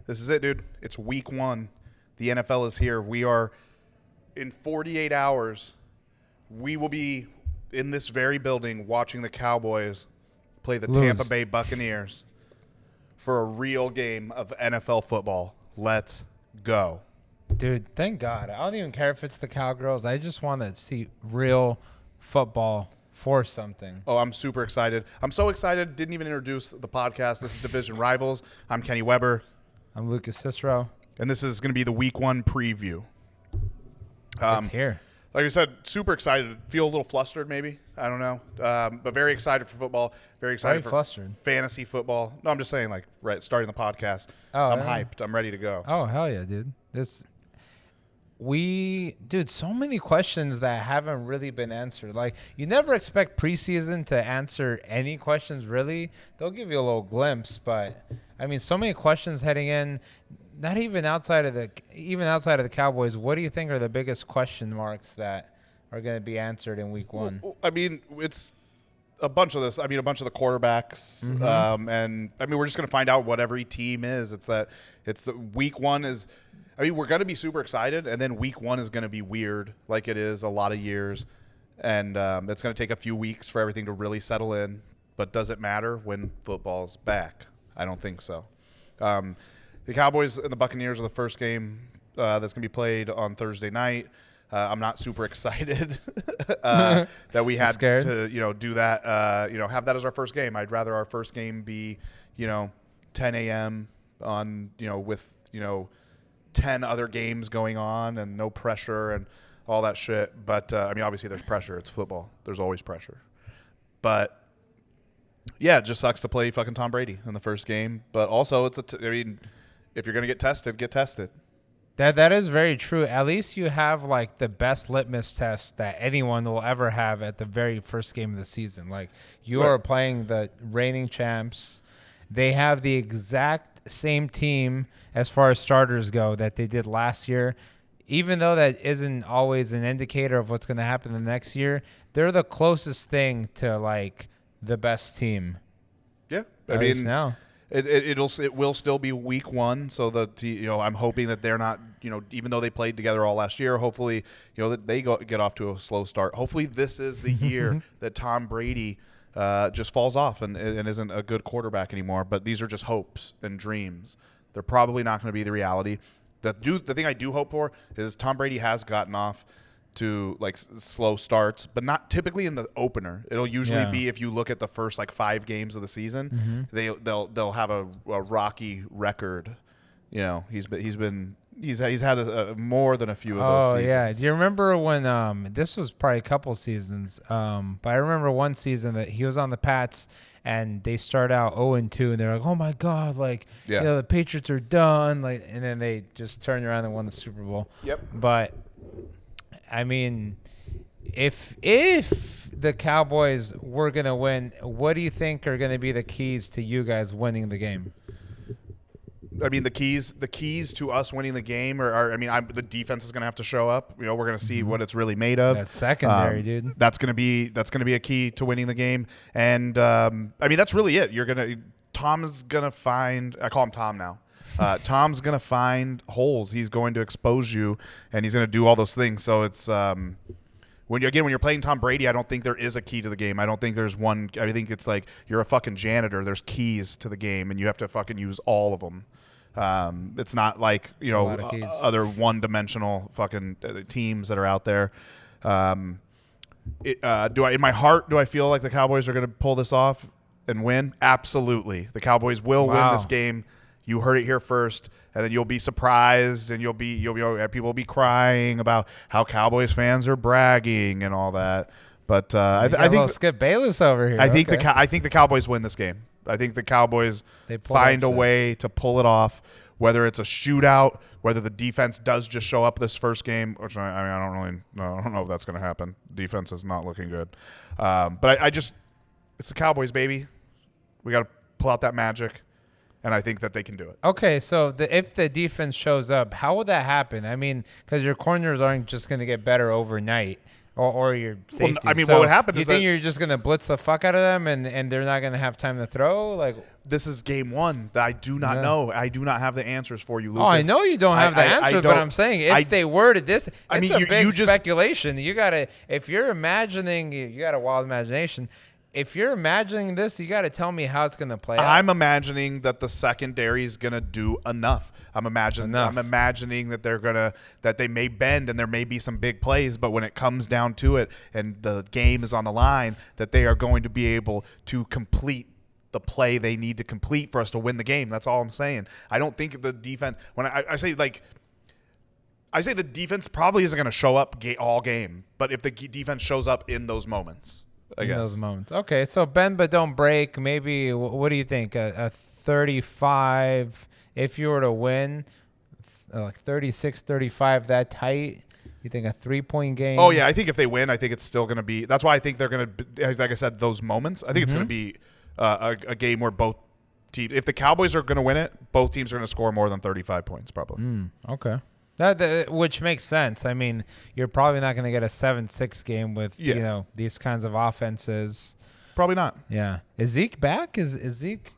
This is it, dude. It's week 1. The NFL is here. We are in 48 hours. We will be in this very building watching the Cowboys play the Tampa Bay Buccaneers for a real game of NFL football. Let's go. Dude, thank God. I don't even care if it's the Cowgirls. I just want to see real football for something. Oh, I'm super excited. I'm so excited. Didn't even introduce the podcast. This is Division Rivals. I'm Kenny Weber. I'm Lucas Cicero. And this is going to be the week 1 preview. It's here. Like I said, super excited. Feel a little flustered maybe. I don't know. But very excited for football. Very excited for fantasy football. No, I'm just saying, like, right, starting the podcast. I'm hyped. I'm ready to go. Oh, hell yeah, dude. So many questions that haven't really been answered. Like, you never expect preseason to answer any questions, really. They'll give you a little glimpse, but, I mean, so many questions heading in. Not even outside of the Cowboys. What do you think are the biggest question marks that are going to be answered in week 1? Well, I mean, it's a bunch of this. I mean, a bunch of the quarterbacks. Mm-hmm. And, I mean, we're just going to find out what every team is. It's the week 1 is – I mean, we're going to be super excited, and then week 1 is going to be weird like it is a lot of years. And it's going to take a few weeks for everything to really settle in. But does it matter when football's back? I don't think so. The Cowboys and the Buccaneers are the first game that's going to be played on Thursday night. I'm not super excited that we had to, do that, have that as our first game. I'd rather our first game be, 10 a.m. on, with, 10 other games going on and no pressure and all that shit. But, I mean, obviously there's pressure. It's football. There's always pressure. But, yeah, it just sucks to play fucking Tom Brady in the first game. But also if you're going to get tested, get tested. That is very true. At least you have, like, the best litmus test that anyone will ever have at the very first game of the season. Like, you are playing the reigning champs. They have the exact same team as far as starters go that they did last year. Even though that isn't always an indicator of what's going to happen the next year, they're the closest thing to, like, the best team. Yeah. I mean, now. It will still be week 1, so I'm hoping that they're not, even though they played together all last year, hopefully, that they get off to a slow start. Hopefully this is the year that Tom Brady just falls off and isn't a good quarterback anymore. But these are just hopes and dreams. They're probably not going to be the reality. The thing I do hope for is Tom Brady has gotten off to, like, slow starts, but not typically in the opener. It'll usually be, if you look at the first, like, 5 games of the season, they'll have a rocky record. He's had a more than a few of those seasons. Yeah. Do you remember when this was probably a couple seasons, but I remember one season that he was on the Pats and they start out 0-2 and they're like, oh my God, like, the Patriots are done, like, and then they just turned around and won the Super Bowl. Yep. But I mean, if the Cowboys were going to win, what do you think are going to be the keys to you guys winning the game? I mean, the keys to us winning the game are the defense is going to have to show up. We're going to see what it's really made of. That's secondary, dude. That's going to be a key to winning the game. And that's really it. Tom is going to find. I call him Tom now. Tom's going to find holes. He's going to expose you, and he's going to do all those things. So it's when you're playing Tom Brady, I don't think there is a key to the game. I don't think there's one. I think it's like you're a fucking janitor. There's keys to the game, and you have to fucking use all of them. It's not like other one-dimensional fucking teams that are out there. In my heart, do I feel like the Cowboys are going to pull this off and win? Absolutely. The Cowboys will win this game. You heard it here first, and then you'll be surprised, and people will be crying about how Cowboys fans are bragging and all that. But I think Skip Bayless over here. I think the Cowboys win this game. I think the Cowboys find a way to pull it off, whether it's a shootout, whether the defense does just show up this first game, which I don't know if that's going to happen. Defense is not looking good, but it's the Cowboys, baby. We got to pull out that magic. And I think that they can do it. Okay, so if the defense shows up, how would that happen? I mean, because your corners aren't just going to get better overnight, or your safety. Well, what would happen is you think you're just going to blitz the fuck out of them, and they're not going to have time to throw? Like, this is game one that I do not know. I do not have the answers for you, Lucas. Oh, I know you don't have the answers, but I'm saying if they worded this, it's a big speculation. You gotta, if you're imagining, you got a wild imagination. If you're imagining this, you got to tell me how it's going to play out. I'm imagining that the secondary is going to do enough. I'm imagining that they may bend and there may be some big plays, but when it comes down to it and the game is on the line, that they are going to be able to complete the play they need to complete for us to win the game. That's all I'm saying. I don't think the defense, when I say the defense probably isn't going to show up all game, but if the defense shows up in those moments. I guess. Those moments. Okay, so bend but don't break. Maybe, what do you think? A 35, if you were to win, like 36-35, that tight? You think a 3-point game? Oh, yeah. I think if they win, I think it's still going to be – that's why I think they're going to – like I said, those moments. I think it's going to be a game where both teams – if the Cowboys are going to win it, both teams are going to score more than 35 points probably. Okay. That which makes sense. I mean, you're probably not going to get a 7-6 game with these kinds of offenses. Probably not. Yeah. Is Zeke back? Is Zeke?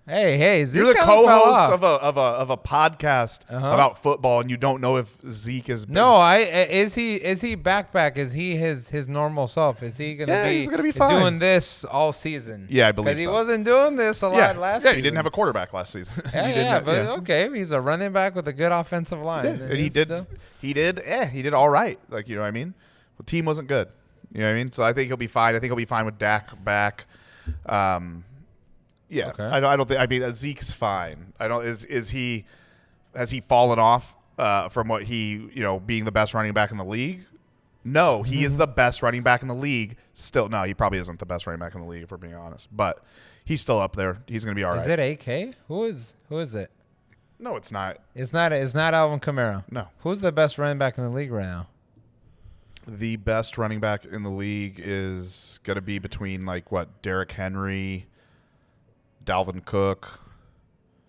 Hey, Zeke. You're the co-host of a podcast about football, and you don't know if Zeke is. No, is he back? Is he his normal self? Is he he's gonna be fine. Doing this all season? Yeah, I believe so. Because he wasn't doing this a lot last season. Yeah, he didn't have a quarterback last season. Okay, he's a running back with a good offensive line. Yeah, and he did all right. Like, you know what I mean? The team wasn't good. You know what I mean? So I think he'll be fine. I think he'll be fine with Dak back. Yeah, okay. I don't think. I mean, Zeke's fine. I don't. Has he fallen off from what he being the best running back in the league? No, he is the best running back in the league. Still, no, he probably isn't the best running back in the league if we're being honest. But he's still up there. He's going to be all right. Is it AK? Who is it? No, it's not. It's not Alvin Kamara. No. Who's the best running back in the league right now? The best running back in the league is going to be between Derrick Henry, Dalvin Cook,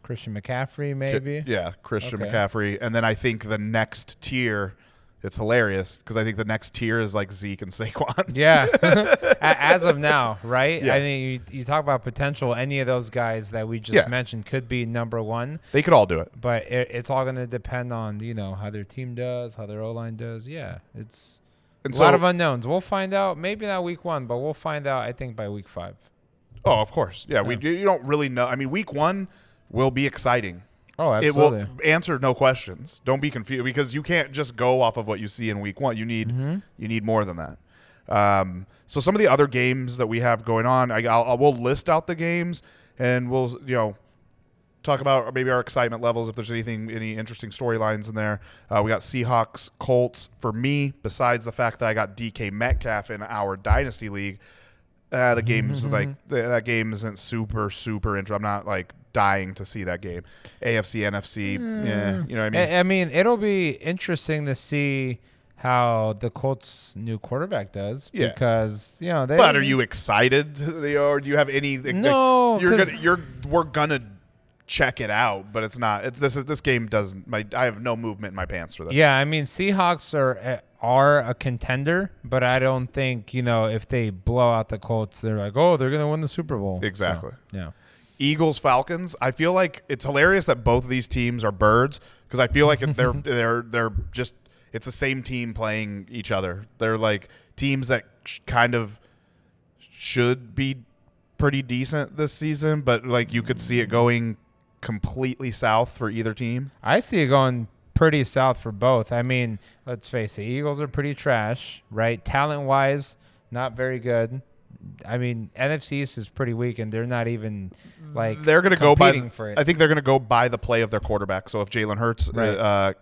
Christian McCaffrey, maybe. Christian McCaffrey, and then I think the next tier. It's hilarious because I think the next tier is like Zeke and Saquon. Yeah, as of now, right? Yeah. I mean, you talk about potential. Any of those guys that we just mentioned could be number one. They could all do it, but it's all going to depend on how their team does, how their O-line does. Yeah, it's a lot of unknowns. We'll find out. Maybe not week 1, but we'll find out. I think by week 5. Oh, of course. Yeah, you don't really know. I mean, week 1 will be exciting. Oh, absolutely. It will answer no questions. Don't be confused because you can't just go off of what you see in week 1. You need more than that. So some of the other games that we have going on, we'll list out the games and we'll talk about maybe our excitement levels if there's any interesting storylines in there. We got Seahawks, Colts. For me, besides the fact that I got DK Metcalf in our Dynasty League, the game's that game isn't super interesting. I'm not dying to see that game. AFC, NFC, yeah, you know what I mean? I mean, it'll be interesting to see how the Colts' new quarterback does because But are you excited? Or do you have any? No, we're gonna check it out, but it's not. This game doesn't. I have no movement in my pants for this. Yeah, I mean, Seahawks are a contender, but I don't think if they blow out the Colts, they're like, oh, they're gonna win the Super Bowl. Exactly. So, yeah. Eagles, Falcons. I feel like it's hilarious that both of these teams are birds because I feel like they're just it's the same team playing each other. They're like teams that kind of should be pretty decent this season, but you could see it going completely south for either team. I see it going pretty south for both. I mean, let's face it, Eagles are pretty trash, right? Talent-wise, not very good. I mean, NFC East is pretty weak, and they're not even they're going to go by. For it. I think they're going to go by the play of their quarterback. So if Jalen Hurts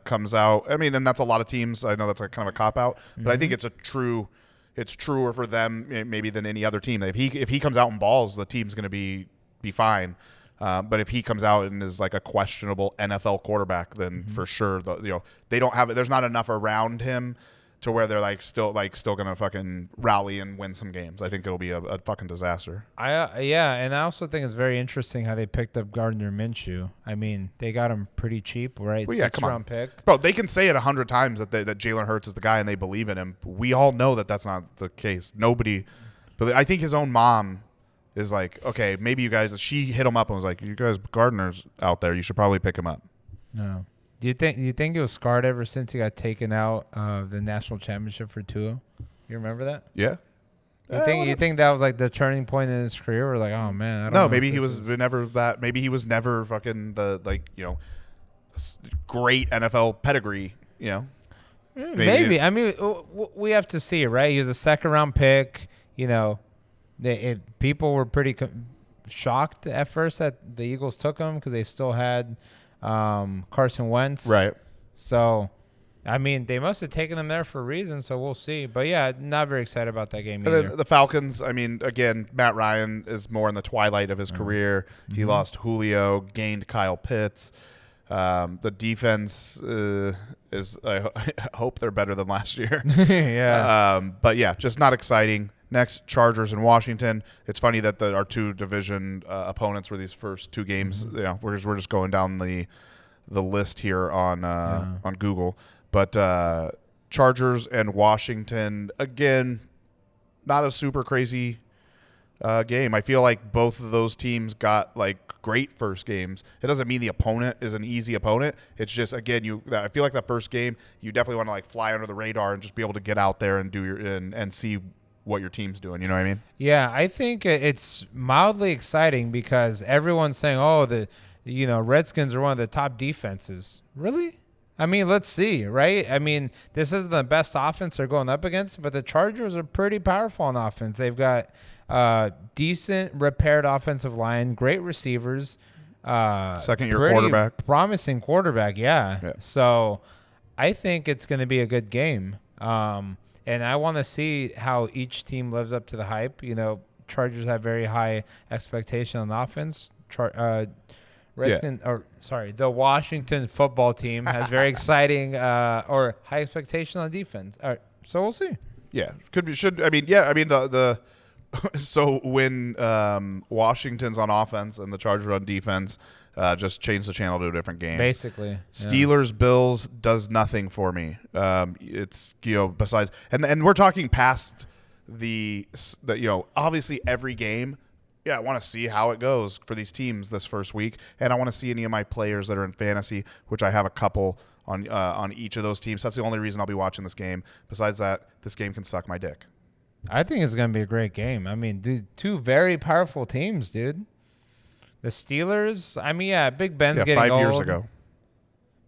comes out, I mean, and that's a lot of teams. I know that's kind of a cop out, but I think it's truer for them maybe than any other team. If he comes out and balls, the team's going to be fine. But if he comes out and is like a questionable NFL quarterback, then for sure they don't have it. There's not enough around him to where they're still gonna fucking rally and win some games. I think it'll be a fucking disaster. And I also think it's very interesting how they picked up Gardner Minshew. I mean, they got him pretty cheap, right? Well, 6th-round pick. Bro, they can say it 100 times that Jalen Hurts is the guy and they believe in him. We all know that that's not the case. Nobody, but I think his own mom is like, okay, maybe you guys. She hit him up and was like, "You guys, Gardner's out there. You should probably pick him up." No. Do you think he was scarred ever since he got taken out of the national championship for Tua? You remember that? Yeah. You think that was like the turning point in his career? We're like, oh man, I don't know. No, maybe he was never that. Maybe he was never fucking the great NFL pedigree. Maybe. I mean, we have to see, right? He was a second round pick. People were pretty shocked at first that the Eagles took him because they still had Carson Wentz. Right. So, I mean, they must have taken him there for a reason, so we'll see. But, yeah, not very excited about that game either. The Falcons, I mean, again, Matt Ryan is more in the twilight of his career. Mm-hmm. He lost Julio, gained Kyle Pitts. The defense is I hope they're better than last year. Yeah. But, yeah, just not exciting. Next, Chargers and Washington. It's funny that our two division opponents were these first two games. Mm-hmm. We're just going down the list here on Google. But Chargers and Washington, again, not a super crazy game. I feel like both of those teams got like great first games. It doesn't mean the opponent is an easy opponent. It's just, again, I feel like that first game, you definitely want to like fly under the radar and just be able to get out there and do and see what your team's doing. You know what I mean? Yeah, I think it's mildly exciting because everyone's saying, "Oh, Redskins are one of the top defenses." Really? I mean, let's see, right? I mean, this isn't the best offense they're going up against, but the Chargers are pretty powerful on offense. They've got decent repaired offensive line, great receivers, second-year quarterback, promising quarterback. Yeah. So I think it's going to be a good game. And I want to see how each team lives up to the hype. Chargers have very high expectation on offense. The Washington football team has very exciting or high expectation on defense. All right, so we'll see. Yeah, could be. Should I mean? Yeah, I mean the so when Washington's on offense and the Chargers on defense, just change the channel to a different game. Basically, Steelers Bills does nothing for me. It's besides and we're talking past the obviously every game. Yeah, I want to see how it goes for these teams this first week, and I want to see any of my players that are in fantasy, which I have a couple on each of those teams. That's the only reason I'll be watching this game. Besides that, this game can suck my dick. I think it's going to be a great game. I mean, two very powerful teams, dude. The Steelers, I mean, yeah, Big Ben's getting 5 old. years ago.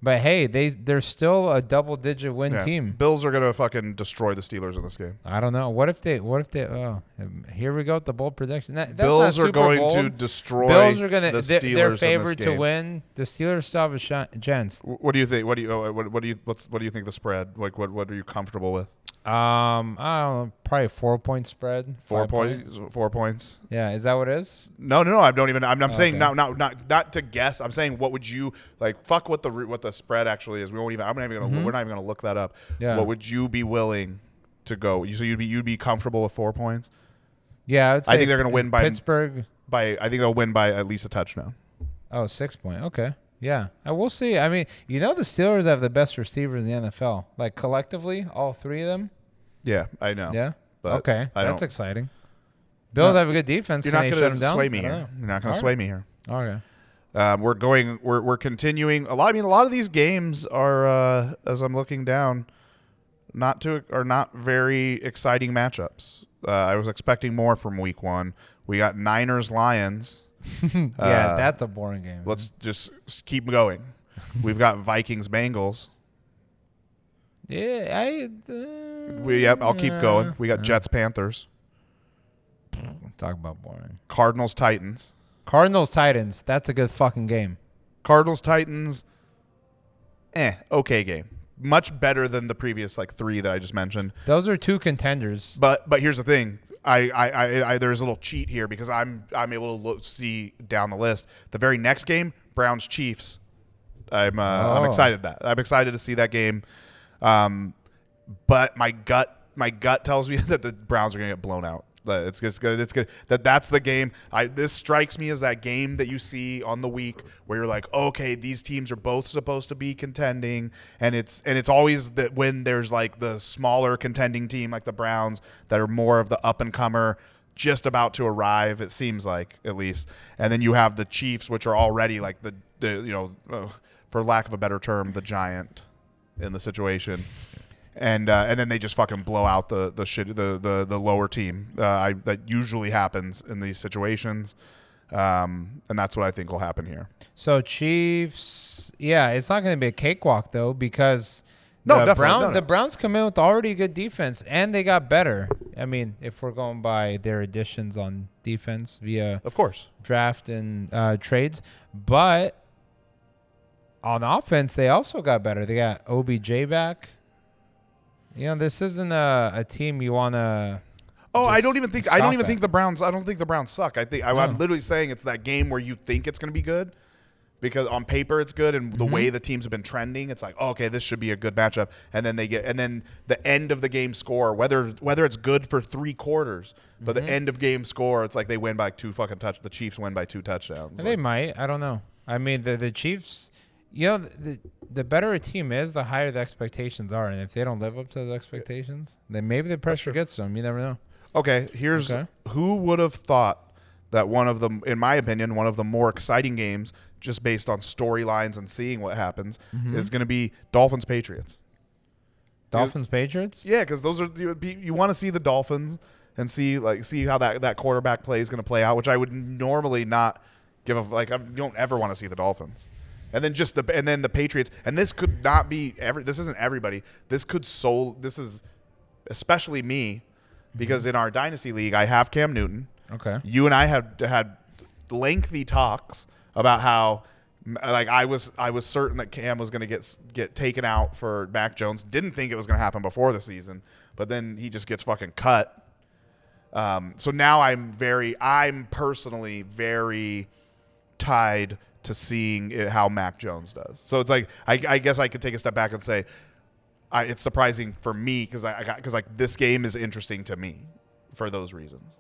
But, hey, they're still a double-digit win team. Bills are going to fucking destroy the Steelers in this game. I don't know. What if they here we go with the bold prediction. That's Bills not are going bold. to destroy Bills are gonna, the Steelers they're favored in this to game. win. The Steelers still have a chance. What do you think? What do you think the spread? Like what are you comfortable with? I don't know, probably 4-point spread. 4 points. 4 points. Yeah, is that what it is? No. I don't even. I'm saying not to guess. I'm saying what would you like? Fuck what the spread actually is. We won't even. We're not even gonna look that up. Yeah. What would you be willing to go? So you'd be comfortable with 4 points? Yeah, I would say. I think they're gonna win by Pittsburgh. I think they'll win by at least a touchdown. Oh, 6 point. Okay. Yeah, we'll see. I mean, the Steelers have the best receivers in the NFL. Like collectively, all three of them. Yeah, I know. Yeah. But okay, that's exciting. Bills have a good defense. You're not going to sway me here. You're not going to sway me here. Okay. We're continuing. A lot of these games are, as I'm looking down, are not very exciting matchups. I was expecting more from week 1. We got Niners Lions. Yeah, that's a boring game. Let's just keep going. We've got Vikings Bengals. Yeah, I'll keep going. We got Jets Panthers. Talk about boring. Cardinals Titans. That's a good fucking game. Cardinals Titans. Okay game. Much better than the previous 3 that I just mentioned. Those are 2 contenders. But here's the thing. I there's a little cheat here because I'm able to see down the list. The very next game, Browns Chiefs. I'm excited I'm excited to see that game. But my gut tells me that the Browns are going to get blown out. It's good. It's good. That's the game. This strikes me as that game that you see on the week where you're like, okay, these teams are both supposed to be contending, and it's always that when there's the smaller contending team like the Browns that are more of the up and comer. just about to arrive, it seems like, at least. And then you have the Chiefs, which are already like the for lack of a better term, the giant in the situation. And then they just fucking blow out the lower team. That usually happens in these situations. And that's what I think will happen here. So Chiefs, yeah, it's not going to be a cakewalk though, because the Browns come in with already good defense, and they got better. I mean, if we're going by their additions on defense via, of course, draft and trades, but on offense they also got better. They got OBJ back. This isn't a team you want to. Oh, I don't even think the Browns. I don't think the Browns suck. I'm literally saying it's that game where you think it's going to be good, because on paper it's good, and the way the teams have been trending, it's like, oh, okay, this should be a good matchup. And then the end of the game score, whether it's good for 3 quarters, but the end of game score, it's like they win by 2 fucking touchdowns. The Chiefs win by 2 touchdowns. They might. I don't know. I mean, the Chiefs. The better a team is, the higher the expectations are, and if they don't live up to those expectations, then maybe the pressure gets them. You never know. Okay, who would have thought that one of the, in my opinion, one of the more exciting games, just based on storylines and seeing what happens, is going to be Dolphins-Patriots. Dolphins-Patriots? Yeah, because those are you want to see the Dolphins and see how that quarterback play is going to play out, which I would normally not give a I don't ever want to see the Dolphins. And then the Patriots, and this could not be this isn't everybody. This is especially me, because in our dynasty league I have Cam Newton. Okay. You and I had lengthy talks about how I was certain that Cam was going to get taken out for Mac Jones. Didn't think it was going to happen before the season, but then he just gets fucking cut. So now I'm personally very tied to seeing how Mac Jones does. So it's like I guess I could take a step back and say it's surprising for me because this game is interesting to me for those reasons.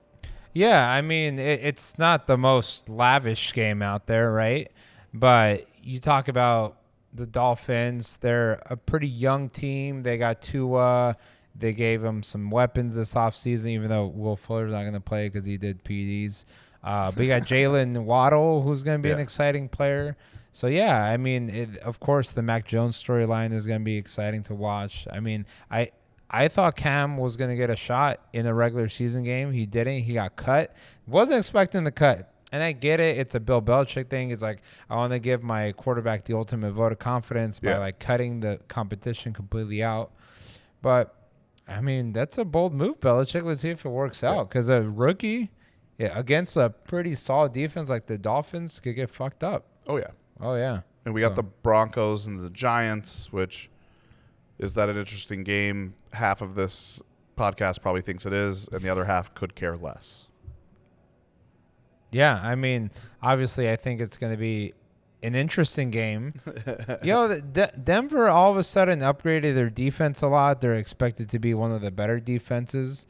Yeah, I mean it's not the most lavish game out there, right? But you talk about the Dolphins; they're a pretty young team. They got Tua. They gave him some weapons this offseason, even though Will Fuller's not going to play because he did PEDs. But you got Jalen Waddle, who's going to be an exciting player. So, yeah, I mean, of course, the Mac Jones storyline is going to be exciting to watch. I mean, I thought Cam was going to get a shot in a regular season game. He didn't. He got cut. Wasn't expecting the cut. And I get it. It's a Bill Belichick thing. It's like I want to give my quarterback the ultimate vote of confidence by, cutting the competition completely out. But, I mean, that's a bold move, Belichick. Let's see if it works out. Because a rookie – against a pretty solid defense like the Dolphins could get fucked up. Oh, yeah. Oh, yeah. And we got the Broncos and the Giants, which is that an interesting game? Half of this podcast probably thinks it is, and the other half could care less. Yeah, I mean, obviously I think it's going to be an interesting game. Denver all of a sudden upgraded their defense a lot. They're expected to be one of the better defenses.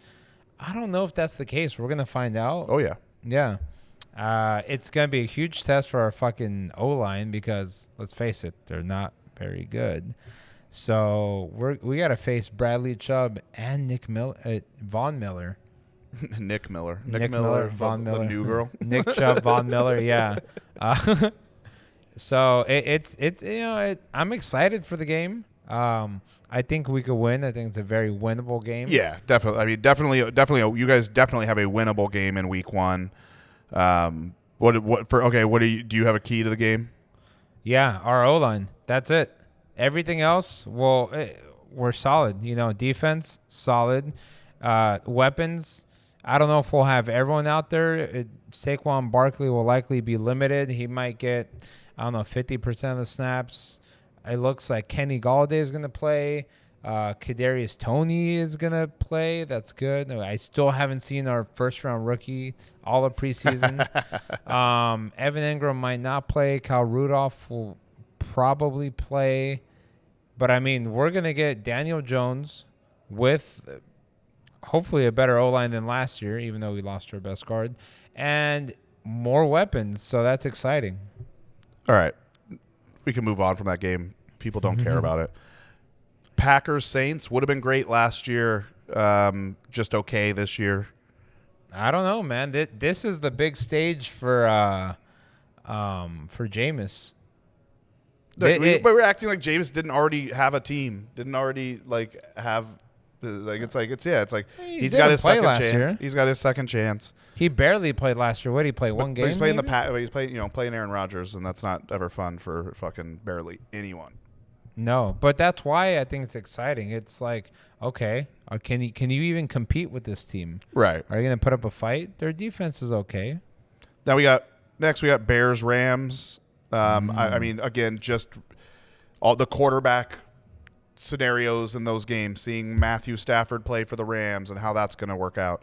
I don't know if that's the case. We're going to find out. Oh, yeah. Yeah. It's going to be a huge test for our fucking O-line because, let's face it, they're not very good. So we got to face Bradley Chubb and Von Miller. Nick Miller, Von Miller. The new girl. Nick Chubb, Von Miller, yeah. So it's I'm excited for the game. I think we could win. I think it's a very winnable game. Yeah, definitely. I mean, definitely. You guys definitely have a winnable game in week 1. Do you have a key to the game? Yeah, our O-line. That's it. Everything else, we're solid. Defense, solid. Weapons, I don't know if we'll have everyone out there. Saquon Barkley will likely be limited. He might get, 50% of the snaps. It looks like Kenny Galladay is going to play. Kadarius Toney is going to play. That's good. I still haven't seen our first-round rookie all of preseason. Evan Ingram might not play. Kyle Rudolph will probably play. But, I mean, we're going to get Daniel Jones with hopefully a better O-line than last year, even though we lost our best guard, and more weapons. So that's exciting. All right. We can move on from that game. People don't care about it. Packers Saints would have been great last year. Just okay this year. I don't know, man. This is the big stage for Jameis. But we're acting like Jameis didn't already have a team. Didn't already have. It's like he's got his second chance. Year. He's got his second chance. He barely played last year. What did he play? One game. But he's playing maybe? He's playing Aaron Rodgers, and that's not ever fun for fucking barely anyone. No, but that's why I think it's exciting. It's like, okay, can you even compete with this team? Right. Are you going to put up a fight? Their defense is okay. Now we got Bears Rams. I mean, again, just all the quarterback scenarios in those games, seeing Matthew Stafford play for the Rams and how that's going to work out.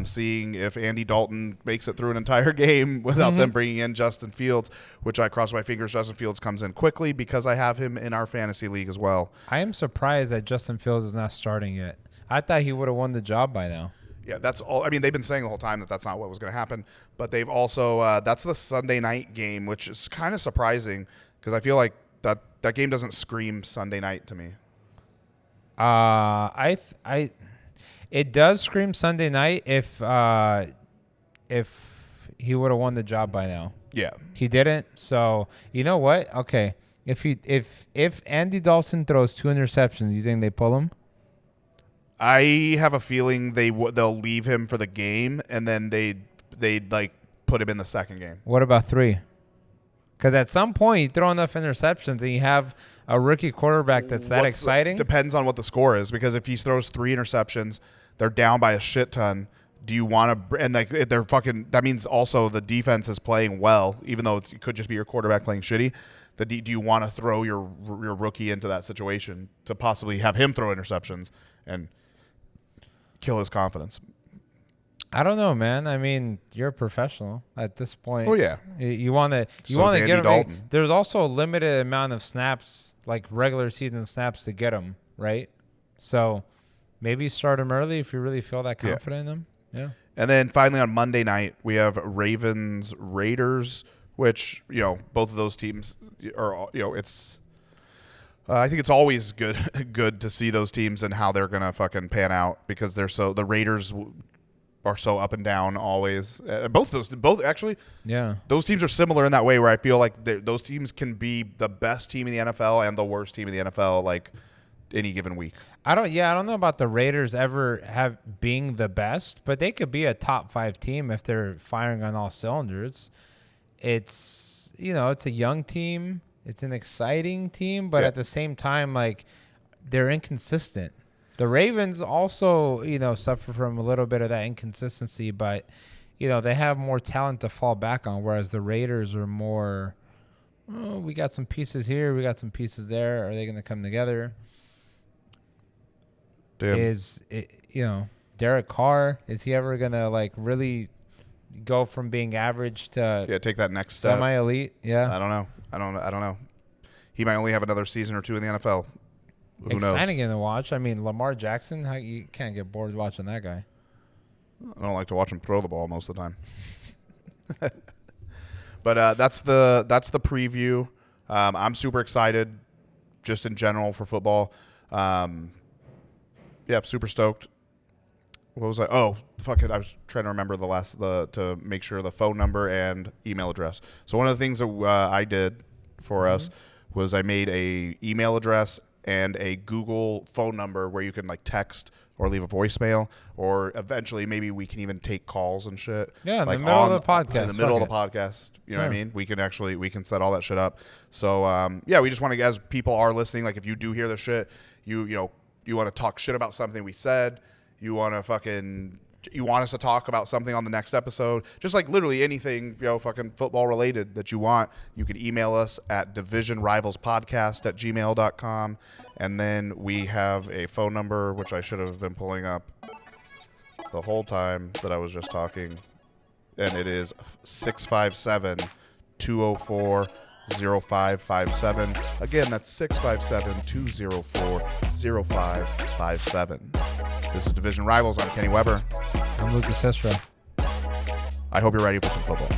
Seeing if Andy Dalton makes it through an entire game without them bringing in Justin Fields, which I cross my fingers Justin Fields comes in quickly because I have him in our fantasy league as well. I am surprised that Justin Fields is not starting yet. I thought he would have won the job by now. Yeah, that's all. I mean, they've been saying the whole time that that's not what was going to happen, but they've also that's the Sunday night game, which is kind of surprising because I feel like that game doesn't scream Sunday night to me. It does scream Sunday night if he would have won the job by now. Yeah, he didn't. So you know what? Okay, if Andy Dalton throws 2 interceptions, you think they pull him? I have a feeling they'll leave him for the game, and then they'd like put him in the second game. What about 3? Because at some point you throw enough interceptions and you have a rookie quarterback that's exciting. Depends on what the score is, because if he throws 3 interceptions, they're down by a shit ton. Do you want to? And they're fucking. That means also the defense is playing well, even though it could just be your quarterback playing shitty. Do you want to throw your rookie into that situation to possibly have him throw interceptions and kill his confidence? I don't know, man. I mean, you're a professional at this point. Oh yeah, you want to get him. There's also a limited amount of snaps, like regular season snaps, to get him right. So maybe start him early if you really feel that confident in him. Yeah. And then finally on Monday night we have Ravens Raiders, which both of those teams are it's. I think it's always good to see those teams and how they're gonna fucking pan out, because the Raiders are so up and down always. Both actually. Yeah. Those teams are similar in that way, where I feel like those teams can be the best team in the NFL and the worst team in the NFL like any given week. I don't know about the Raiders ever being the best, but they could be a top 5 team if they're firing on all cylinders. It's it's a young team. It's an exciting team, but at the same time, like, they're inconsistent. The Ravens also, suffer from a little bit of that inconsistency, but, they have more talent to fall back on, whereas the Raiders are more, we got some pieces here, we got some pieces there. Are they going to come together? Damn. Derek Carr, is he ever going to, really go from being average to take that next step? Semi-elite? Yeah. I don't know. He might only have another season or 2 in the NFL. Who exciting knows? To watch. I mean, Lamar Jackson, you can't get bored watching that guy. I don't like to watch him throw the ball most of the time. But that's the preview. I'm super excited, just in general, for football. Super stoked. What was I? Oh, fuck it. I was trying to remember to make sure the phone number and email address. So one of the things that I did for us was I made a email address and a Google phone number where you can text or leave a voicemail, or eventually maybe we can even take calls and shit. Yeah, in the middle of the podcast. In the middle of the podcast. You know what I mean? We can set all that shit up. So, we just want to, as people are listening, if you do hear the shit, you want to talk shit about something we said, you want us to talk about something on the next episode, just literally anything, fucking football related that you want, you can email us at divisionrivalspodcast@gmail.com. And then we have a phone number, which I should have been pulling up the whole time that I was just talking. And it is 657-204-0557. Again, that's 657-204-0557. This is Division Rivals. I'm Kenny Weber. I'm Lucas Sestra. I hope you're ready for some football.